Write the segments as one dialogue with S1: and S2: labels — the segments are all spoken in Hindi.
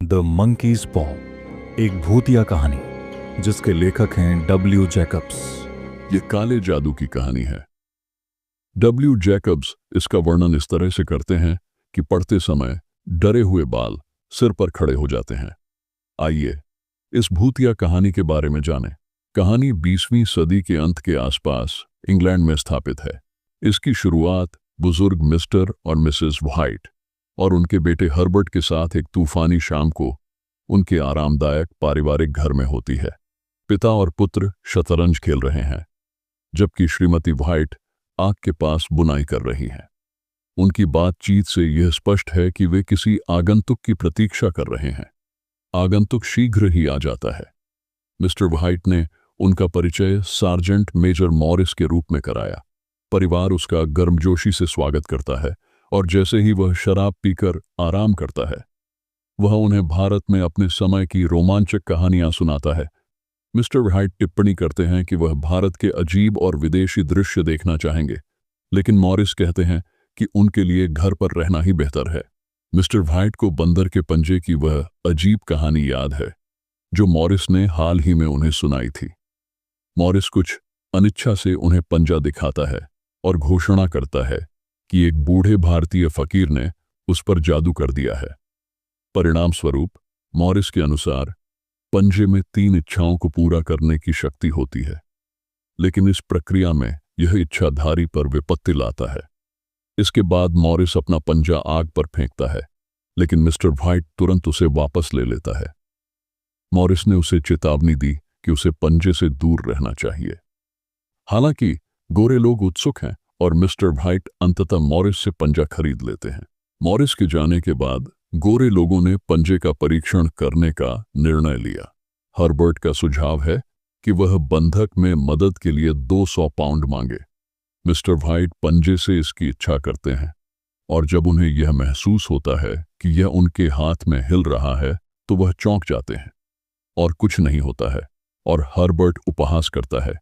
S1: द मंकीज पॉ, एक भूतिया कहानी जिसके लेखक हैं डब्ल्यू जैकब्स।
S2: ये काले जादू की कहानी है। डब्ल्यू जैकब्स इसका वर्णन इस तरह से करते हैं कि पढ़ते समय डरे हुए बाल सिर पर खड़े हो जाते हैं। आइए इस भूतिया कहानी के बारे में जानें। कहानी 20वीं सदी के अंत के आसपास इंग्लैंड में स्थापित है। इसकी शुरुआत बुजुर्ग मिस्टर और मिसेस व्हाइट और उनके बेटे हर्बर्ट के साथ एक तूफानी शाम को उनके आरामदायक पारिवारिक घर में होती है। पिता और पुत्र शतरंज खेल रहे हैं, जबकि श्रीमती व्हाइट आग के पास बुनाई कर रही हैं। उनकी बातचीत से यह स्पष्ट है कि वे किसी आगंतुक की प्रतीक्षा कर रहे हैं। आगंतुक शीघ्र ही आ जाता है। मिस्टर व्हाइट ने उनका परिचय सार्जेंट मेजर मॉरिस के रूप में कराया। परिवार उसका गर्मजोशी से स्वागत करता है और जैसे ही वह शराब पीकर आराम करता है, वह उन्हें भारत में अपने समय की रोमांचक कहानियां सुनाता है। मिस्टर व्हाइट टिप्पणी करते हैं कि वह भारत के अजीब और विदेशी दृश्य देखना चाहेंगे, लेकिन मॉरिस कहते हैं कि उनके लिए घर पर रहना ही बेहतर है। मिस्टर व्हाइट को बंदर के पंजे की वह अजीब कहानी याद है जो मॉरिस ने हाल ही में उन्हें सुनाई थी। मॉरिस कुछ अनिच्छा से उन्हें पंजा दिखाता है और घोषणा करता है कि एक बूढ़े भारतीय फकीर ने उस पर जादू कर दिया है। परिणाम स्वरूप मॉरिस के अनुसार पंजे में 3 इच्छाओं को पूरा करने की शक्ति होती है, लेकिन इस प्रक्रिया में यह इच्छाधारी पर विपत्ति लाता है। इसके बाद मॉरिस अपना पंजा आग पर फेंकता है, लेकिन मिस्टर व्हाइट तुरंत उसे वापस ले लेता है। मॉरिस ने उसे चेतावनी दी कि उसे पंजे से दूर रहना चाहिए। हालांकि गोरे लोग उत्सुक हैं और मिस्टर व्हाइट अंततः मॉरिस से पंजा खरीद लेते हैं। मॉरिस के जाने के बाद गोरे लोगों ने पंजे का परीक्षण करने का निर्णय लिया। हर्बर्ट का सुझाव है कि वह बंधक में मदद के लिए 200 पाउंड मांगे। मिस्टर व्हाइट पंजे से इसकी इच्छा करते हैं और जब उन्हें यह महसूस होता है कि यह उनके हाथ में हिल रहा है तो वह चौंक जाते हैं और कुछ नहीं होता है, और हर्बर्ट उपहास करता है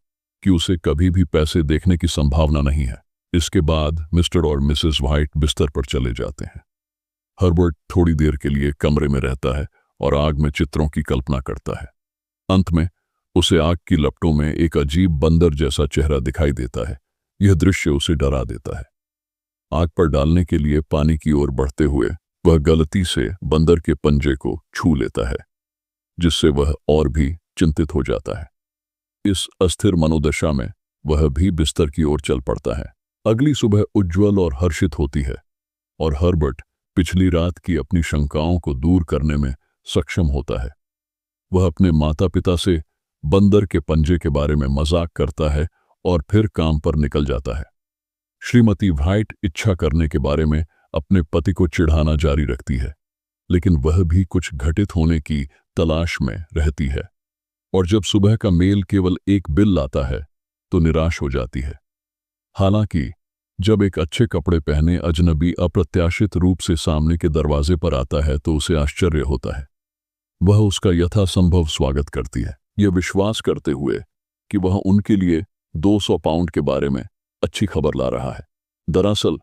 S2: कि उसे कभी भी पैसे देखने की संभावना नहीं है। इसके बाद मिस्टर और मिसेस व्हाइट बिस्तर पर चले जाते हैं। हर्बर्ट थोड़ी देर के लिए कमरे में रहता है और आग में चित्रों की कल्पना करता है। अंत में उसे आग की लपटों में एक अजीब बंदर जैसा चेहरा दिखाई देता है। यह दृश्य उसे डरा देता है। आग पर डालने के लिए पानी की ओर बढ़ते हुए वह गलती से बंदर के पंजे को छू लेता है, जिससे वह और भी चिंतित हो जाता है। इस अस्थिर मनोदशा में वह भी बिस्तर की ओर चल पड़ता है। अगली सुबह उज्ज्वल और हर्षित होती है और हर्बर्ट पिछली रात की अपनी शंकाओं को दूर करने में सक्षम होता है। वह अपने माता पिता से बंदर के पंजे के बारे में मजाक करता है और फिर काम पर निकल जाता है। श्रीमती व्हाइट इच्छा करने के बारे में अपने पति को चिढ़ाना जारी रखती है, लेकिन वह भी कुछ घटित होने की तलाश में रहती है और जब सुबह का मेल केवल एक बिल लाता है तो निराश हो जाती है। हालांकि जब एक अच्छे कपड़े पहने अजनबी अप्रत्याशित रूप से सामने के दरवाजे पर आता है तो उसे आश्चर्य होता है। वह उसका यथासंभव स्वागत करती है, यह विश्वास करते हुए कि वह उनके लिए 200 पाउंड के बारे में अच्छी खबर ला रहा है। दरअसल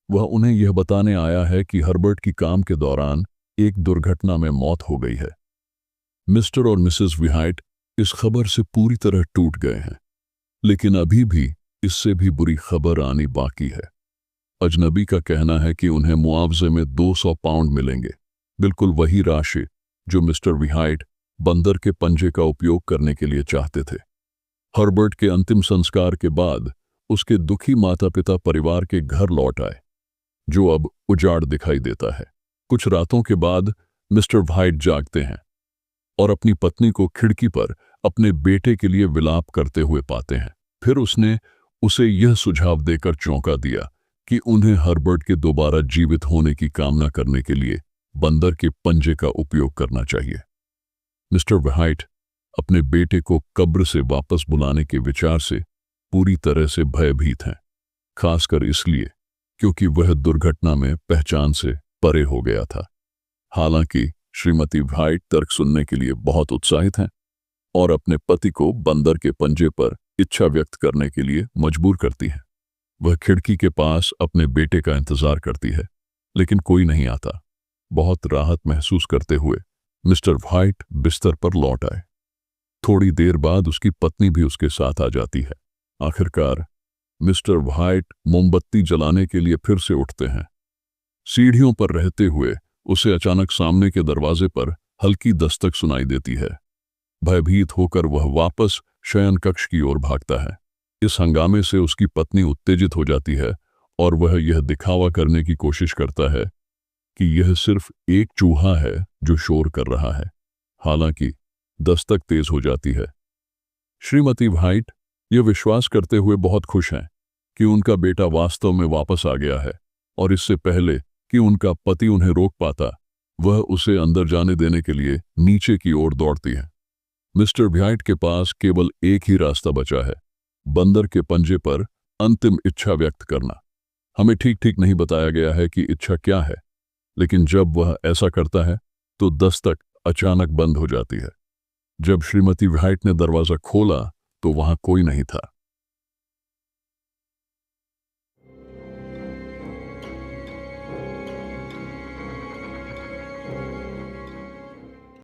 S2: वह उन्हें यह बताने आया है कि हर्बर्ट की काम के दौरान एक दुर्घटना में मौत हो गई है। मिस्टर और मिसेस व्हाइट इस खबर से पूरी तरह टूट गए हैं, लेकिन अभी भी इससे भी बुरी खबर आनी बाकी है। अजनबी का कहना है कि उन्हें मुआवजे में 200 पाउंड मिलेंगे, बिल्कुल वही राशि जो मिस्टर व्हाइट बंदर के पंजे का उपयोग करने के लिए चाहते थे। हर्बर्ट के अंतिम संस्कार के बाद उसके दुखी माता पिता परिवार के घर लौट आए, जो अब उजाड़ दिखाई देता है। कुछ रातों के बाद मिस्टर व्हाइट जागते हैं और अपनी पत्नी को खिड़की पर अपने बेटे के लिए विलाप करते हुए पाते हैं। फिर उसने उसे यह सुझाव देकर चौंका दिया कि उन्हें हर्बर्ट के दोबारा जीवित होने की कामना करने के लिए बंदर के पंजे का उपयोग करना चाहिए। मिस्टर व्हाइट अपने बेटे को कब्र से वापस बुलाने के विचार से पूरी तरह से भयभीत हैं, खासकर इसलिए क्योंकि वह दुर्घटना में पहचान से परे हो गया था। हालांकि श्रीमती व्हाइट तर्क सुनने के लिए बहुत उत्साहित हैं और अपने पति को बंदर के पंजे पर इच्छा व्यक्त करने के लिए मजबूर करती हैं। वह खिड़की के पास अपने बेटे का इंतजार करती है, लेकिन कोई नहीं आता। बहुत राहत महसूस करते हुए मिस्टर व्हाइट बिस्तर पर लौट आए। थोड़ी देर बाद उसकी पत्नी भी उसके साथ आ जाती है। आखिरकार मिस्टर व्हाइट मोमबत्ती जलाने के लिए फिर से उठते हैं। सीढ़ियों पर रहते हुए उसे अचानक सामने के दरवाजे पर हल्की दस्तक सुनाई देती है। भयभीत होकर वह वापस शयन कक्ष की ओर भागता है। इस हंगामे से उसकी पत्नी उत्तेजित हो जाती है और वह यह दिखावा करने की कोशिश करता है कि यह सिर्फ एक चूहा है जो शोर कर रहा है। हालांकि दस्तक तेज हो जाती है। श्रीमती व्हाइट यह विश्वास करते हुए बहुत खुश हैं कि उनका बेटा वास्तव में वापस आ गया है और इससे पहले कि उनका पति उन्हें रोक पाता, वह उसे अंदर जाने देने के लिए नीचे की ओर दौड़ती है। मिस्टर व्हाइट के पास केवल एक ही रास्ता बचा है, बंदर के पंजे पर अंतिम इच्छा व्यक्त करना। हमें ठीक ठीक नहीं बताया गया है कि इच्छा क्या है, लेकिन जब वह ऐसा करता है तो दस्तक अचानक बंद हो जाती है। जब श्रीमती व्हाइट ने दरवाजा खोला तो वहां कोई नहीं था।